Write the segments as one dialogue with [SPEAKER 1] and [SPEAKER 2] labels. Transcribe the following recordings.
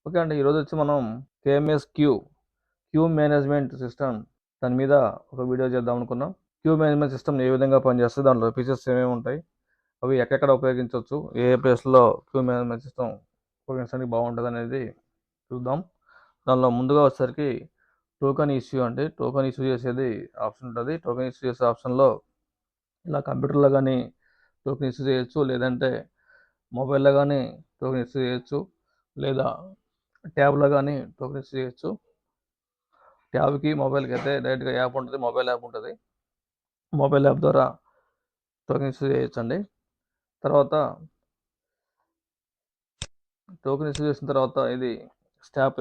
[SPEAKER 1] Okay అండి. ఈరోజు వచ్చి మనం కేఎంఎస్ క్యూ మేనేజ్మెంట్ సిస్టమ్ దాని మీద ఒక వీడియో చేద్దాం అనుకున్నాం. క్యూ మేనేజ్మెంట్ సిస్టమ్ ఏ విధంగా పనిచేస్తుంది, దాంట్లో ఫీచర్స్ ఏమేమి ఉంటాయి, అవి ఎక్కడెక్కడ ఉపయోగించవచ్చు, ఏ ప్లేస్లో క్యూ మేనేజ్మెంట్ సిస్టమ్ ఉపయోగించడానికి బాగుంటుంది అనేది చూద్దాం. దానిలో ముందుగా వచ్చేసరికి టోకెన్ ఇష్యూ అంటే టోకెన్ ఇష్యూ చేసేది ఆప్షన్ ఉంటుంది. టోకెన్ ఇష్యూ చేసే ఆప్షన్లో ఇలా కంప్యూటర్లో కానీ టోకెన్ ఇష్యూ చేయొచ్చు, లేదంటే మొబైల్లో కానీ టోకెన్ ఇష్యూ చేయొచ్చు, లేదా ట్యాబ్లో కానీ టోకెన్ ఇష్యూ చేయొచ్చు. ట్యాబ్కి మొబైల్కి అయితే డైరెక్ట్గా యాప్ ఉంటుంది, మొబైల్ యాప్ ఉంటుంది. మొబైల్ యాప్ ద్వారా టోకెన్ ఇష్యూ చేయొచ్చండి. తర్వాత టోకెన్ ఇష్యూ చేసిన తర్వాత ఇది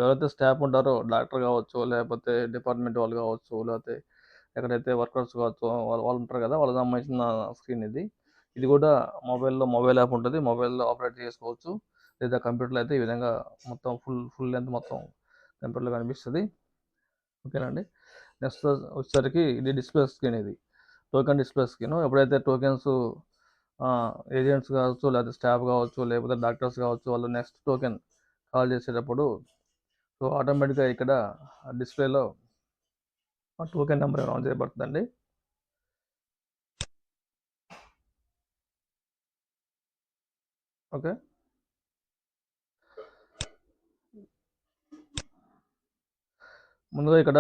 [SPEAKER 1] ఎవరైతే స్టాఫ్ ఉంటారో డాక్టర్ కావచ్చు, లేకపోతే డిపార్ట్మెంట్ వాళ్ళు కావచ్చు, లేకపోతే ఎక్కడైతే వర్కర్స్ కావచ్చు, వాళ్ళు ఉంటారు కదా, వాళ్ళకి సంబంధించిన స్క్రీన్ ఇది. ఇది కూడా మొబైల్ యాప్ ఉంటుంది, మొబైల్లో ఆపరేట్ చేసుకోవచ్చు, లేదా కంప్యూటర్లో అయితే ఈ విధంగా మొత్తం ఫుల్ లెంత్ మొత్తం కంప్యూటర్లో కనిపిస్తుంది. ఓకేనండి. నెక్స్ట్ వచ్చేసరికి ఇది డిస్ప్లే స్క్రీన్. ఇది టోకెన్ డిస్ప్లే స్క్రీన్. ఎప్పుడైతే టోకెన్స్ ఏజెంట్స్ కావచ్చు, లేకపోతే స్టాఫ్ కావచ్చు, లేకపోతే డాక్టర్స్ కావచ్చు, వాళ్ళు నెక్స్ట్ టోకెన్ కాల్ చేసేటప్పుడు సో ఆటోమేటిక్గా ఇక్కడ డిస్ప్లేలో టోకెన్ నెంబర్ అనౌన్స్ చేయబడుతుందండి. ఓకే, ముందుగా ఇక్కడ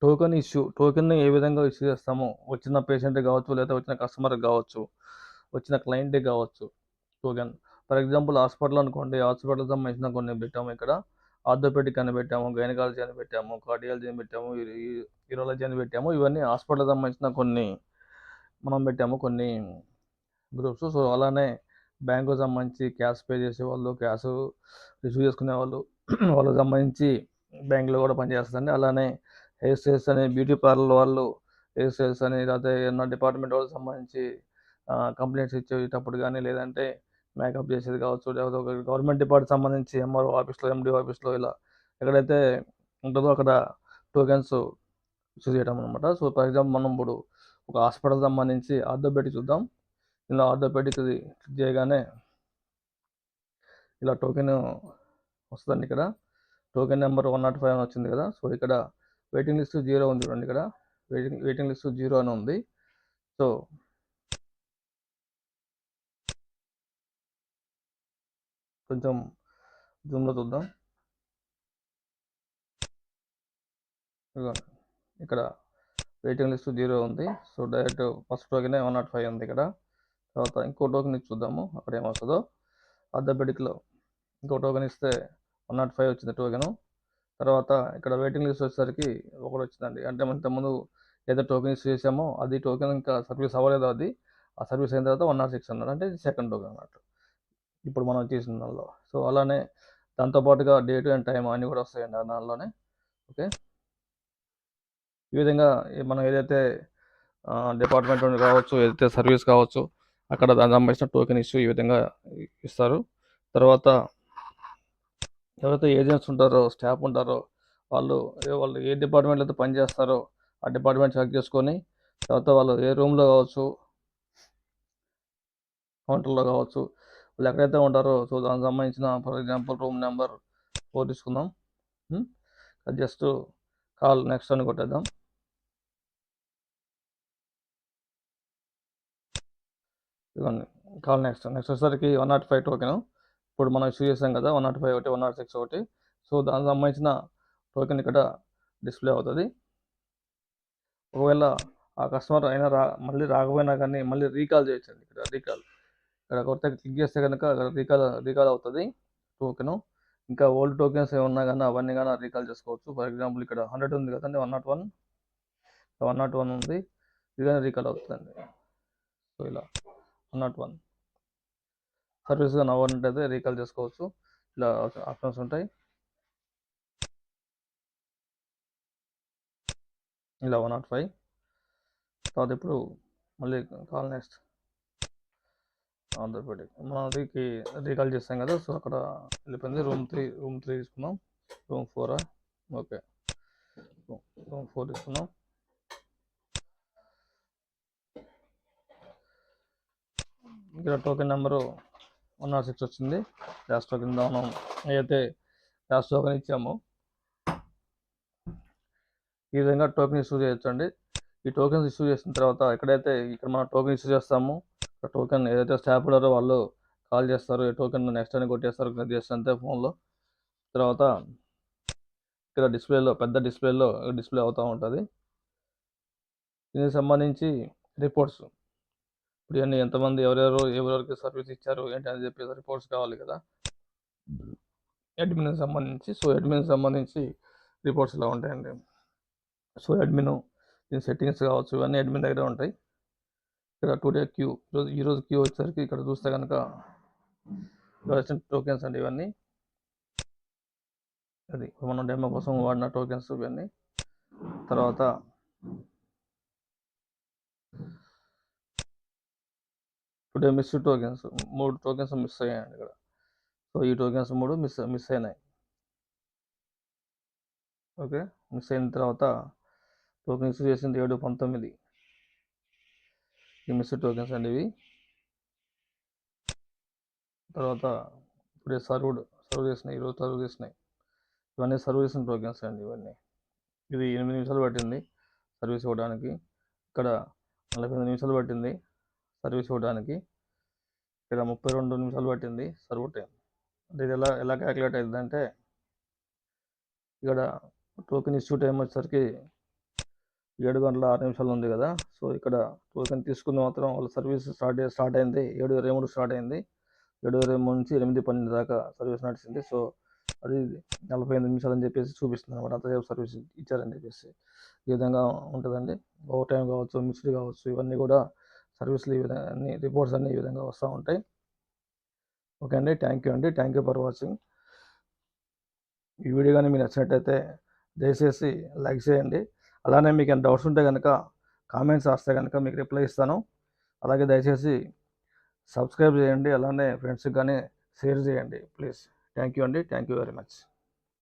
[SPEAKER 1] టోకెన్ని ఏ విధంగా ఇష్యూ చేస్తామో, వచ్చిన పేషెంట్ కావచ్చు, లేదా వచ్చిన కస్టమర్ కావచ్చు, వచ్చిన క్లయింట్ కావచ్చు, టోకెన్ ఫర్ ఎగ్జాంపుల్ హాస్పిటల్ అనుకోండి, హాస్పిటల్ సంబంధించిన కొన్ని పెట్టాము. ఇక్కడ ఆర్థోపెడిక్ అని పెట్టాము, గైనకాలజీ అని పెట్టాము, కార్డియాలజీ అని పెట్టాము, యూరాలజీ అని పెట్టాము. ఇవన్నీ హాస్పిటల్ సంబంధించిన కొన్ని మనం పెట్టాము, కొన్ని గ్రూప్స్. సో అలానే బ్యాంకు సంబంధించి క్యాష్ పే చేసేవాళ్ళు, క్యాష్ రిసీవ్ చేసుకునే వాళ్ళు, వాళ్ళకి సంబంధించి బ్యాంకులో కూడా పనిచేస్తుందండి. అలానే హెయిర్ స్టైల్స్ అని, బ్యూటీ పార్లర్ వాళ్ళు హెయిర్ స్టైల్స్ అని, లేకపోతే ఏమన్నా డిపార్ట్మెంట్ వాళ్ళకి సంబంధించి కంప్లైంట్స్ ఇచ్చేటప్పుడు కానీ, లేదంటే మేకప్ చేసేది కావచ్చు, లేకపోతే ఒక గవర్నమెంట్ డిపార్ట్మెంట్ సంబంధించి ఎంఆర్ఓ ఆఫీస్లో, ఎండి ఆఫీస్లో, ఇలా ఎక్కడైతే ఉంటుందో అక్కడ టోకెన్స్ ఇష్యూ చేయడం అనమాట. సో ఫర్ ఎగ్జాంపుల్ మనం ఇప్పుడు ఒక హాస్పిటల్ సంబంధించి ఆర్థోపెడిక్ చూద్దాం. ఇలా ఆర్థోపెడిక్ క్లిక్ చేయగానే ఇలా టోకెన్ వస్తుందండి. ఇక్కడ టోకెన్ నెంబర్ 105 అని వచ్చింది కదా. సో ఇక్కడ వెయిటింగ్ లిస్ట్ 0 ఉంది చూడండి. ఇక్కడ వెయిటింగ్ లిస్ట్ 0 అని ఉంది. సో కొంచెం జూమ్లో చూద్దాం. ఇక్కడ వెయిటింగ్ లిస్ట్ 0 ఉంది. సో డైరెక్ట్ ఫస్ట్ టోకెన్ 105 ఉంది ఇక్కడ. తర్వాత ఇంకో టోకెన్ ఇచ్చి చూద్దాము అక్కడ ఏమొస్తుందో. ఆర్థోపెడిక్లో ఇంకో టోకెన్ ఇస్తే 105 వచ్చింది టోకెను. తర్వాత ఇక్కడ వెయిటింగ్ లిస్ట్ వచ్చేసరికి ఒకటి వచ్చిందండి. అంటే మనం ఇంతకుముందు ఏదో టోకెన్ ఇష్యూ చేసామో అది టోకెన్ ఇంకా సర్వీస్ అవ్వలేదు. అది ఆ సర్వీస్ అయిన తర్వాత 106 అన్నారు, అంటే ఇది సెకండ్ టోకెన్ అన్నట్టు ఇప్పుడు మనం చేసిన దానిలో. సో అలానే దాంతోపాటుగా డేట్ అండ్ టైం అన్నీ కూడా వస్తాయండి ఆ దానిలోనే. ఓకే, ఈ విధంగా మనం ఏదైతే డిపార్ట్మెంట్ కావచ్చు, ఏదైతే సర్వీస్ కావచ్చు, అక్కడ దానికి సంబంధించిన టోకెన్ ఇష్యూ ఈ విధంగా ఇస్తారు. తర్వాత ఎవరైతే ఏజెంట్స్ ఉంటారో, స్టాఫ్ ఉంటారో, వాళ్ళు ఏ డిపార్ట్మెంట్లో అయితే పనిచేస్తారో ఆ డిపార్ట్మెంట్ సెలెక్ట్ చేసుకొని, తర్వాత వాళ్ళు ఏ రూమ్లో కావచ్చు, కౌంటర్లో కావచ్చు, వాళ్ళు ఎక్కడైతే ఉంటారో సో దానికి సంబంధించిన ఫర్ ఎగ్జాంపుల్ రూమ్ నెంబర్ 4 తీసుకుందాం. జస్ట్ కాల్ నెక్స్ట్ అని కొట్టేద్దాం. ఇదిగోండి, కాల్ నెక్స్ట్ వచ్చేసరికి 105 టోకెన్ ఇప్పుడు మనం ఇష్యూ చేసాం కదా, 105 ఒకటి, 106 ఒకటి. సో దానికి సంబంధించిన టోకెన్ ఇక్కడ డిస్ప్లే అవుతుంది. ఒకవేళ ఆ కస్టమర్ అయినా మళ్ళీ రాకపోయినా కానీ మళ్ళీ రీకాల్ చేయొచ్చండి. ఇక్కడ కొత్త క్లిక్ చేస్తే కనుక రీకాల్ అవుతుంది టోకెను. ఇంకా ఓల్డ్ టోకెన్స్ ఏమన్నా కానీ అవన్నీ కానీ రీకాల్ చేసుకోవచ్చు. ఫర్ ఎగ్జాంపుల్ ఇక్కడ 100 ఉంది కదండి, 101 ఉంది, ఇది కానీ రీకాల్ అవుతుందండి. సో ఇలా 101 సర్వీస్ కానీ అవ్వనట్టయితే రీకాల్ చేసుకోవచ్చు. ఇలా ఆప్షన్స్ ఉంటాయి. ఇలా 105 తర్వాత ఇప్పుడు మళ్ళీ కాల్ నెక్స్ట్ ఆంధ్రప్రదేశ్ మనకి రీకాల్ చేస్తాం కదా. సో అక్కడ వెళ్ళిపోయింది. రూమ్ త్రీ తీసుకున్నాం. రూమ్ 4 ఓకే, రూమ్ 4 తీసుకున్నాం. ఇక్కడ టోకెన్ నెంబరు 106 వచ్చింది. లాస్ట్ టోకెన్ మనం ఏదైతే లాస్ట్ టోకెన్ ఇచ్చాము. ఈ విధంగా టోకెన్ ఇష్యూ చేయొచ్చండి. ఈ టోకెన్స్ ఇష్యూ చేసిన తర్వాత ఇక్కడ మనం టోకెన్ ఇష్యూ చేస్తాము. టోకెన్ ఏదైతే స్టాఫ్ ఉన్నారో వాళ్ళు కాల్ చేస్తారు, ఈ టోకెన్ నెక్స్ట్ అని కొట్టేస్తారు, చేస్తే అంతే ఫోన్లో. తర్వాత ఇక్కడ పెద్ద డిస్ప్లేలో డిస్ప్లే అవుతూ ఉంటుంది. దీనికి సంబంధించి రిపోర్ట్స్, ఇప్పుడు ఇవన్నీ ఎంతమంది ఎవరెవరికి సర్వీస్ ఇచ్చారు ఏంటి అని చెప్పేసి రిపోర్ట్స్ కావాలి కదా అడ్మిన్కి సంబంధించి. సో అడ్మిన్కి సంబంధించి రిపోర్ట్స్ ఇలా ఉంటాయండి. సో అడ్మిన్ దీని సెట్టింగ్స్ కావచ్చు, ఇవన్నీ అడ్మిన్ దగ్గర ఉంటాయి. ఇక్కడ టుడే క్యూ, ఈరోజు క్యూ వచ్చేసరికి ఇక్కడ చూస్తే కనుక టోకెన్స్ అండి ఇవన్నీ. అది మనం డెమో కోసం వాడిన టోకెన్స్ ఇవన్నీ. తర్వాత today miss tokens, 3 tokens miss అయ్యాయండి ఇక్కడ. సో ఈ టోకెన్స్ 3 మిస్ అయినాయి. ఓకే, మిస్ అయిన తర్వాత టోకెన్ ఇష్యూ చేసింది 7/19. ఈ మిస్ టోకెన్స్ అండి ఇవి. తర్వాత ఇప్పుడే సర్వ్ చేసినాయి, ఈరోజు సర్వ్ చేసినాయి. ఇవన్నీ సర్వ్ చేసిన టోకెన్స్ అండి ఇవన్నీ. ఇది 8 నిమిషాలు పట్టింది సర్వీస్ ఇవ్వడానికి. ఇక్కడ 45 నిమిషాలు పట్టింది సర్వీస్ ఇవ్వడానికి. ఇక్కడ 32 నిమిషాలు పట్టింది సర్వ్ టైం. అంటే ఇది ఎలా క్యాలిక్యులేట్ అవుతుందంటే, ఇక్కడ టోకెన్ ఇష్యూ టైం వచ్చేసరికి 7 గంటల 6 నిమిషాలు ఉంది కదా. సో ఇక్కడ టోకెన్ తీసుకున్న మాత్రం వాళ్ళ సర్వీస్ స్టార్ట్ అయింది 7:23 స్టార్ట్ అయింది. 7:23 నుంచి 8:12 దాకా సర్వీస్ నడిచింది. సో అది 45 నిమిషాలు అని చెప్పేసి చూపిస్తుంది అనమాట, అంతసేపు సర్వీస్ ఇచ్చారని చెప్పేసి. ఈ విధంగా ఉంటుందండి. ఓవర్ టైం కావచ్చు, మిస్డ్ కావచ్చు, ఇవన్నీ కూడా సర్వీస్లు ఈ విధంగా అన్ని రిపోర్ట్స్ అన్నీ ఈ విధంగా వస్తూ ఉంటాయి. ఓకే అండి, థ్యాంక్ యూ ఫర్ వాచింగ్. ఈ వీడియో కానీ మీకు నచ్చినట్టయితే దయచేసి లైక్ చేయండి. అలానే మీకు ఏమైనా డౌట్స్ ఉంటే కనుక కామెంట్స్ రాస్తే కనుక మీకు రిప్లై ఇస్తాను. అలాగే దయచేసి సబ్స్క్రైబ్ చేయండి, అలానే ఫ్రెండ్స్కి కానీ షేర్ చేయండి please. Thank you very much.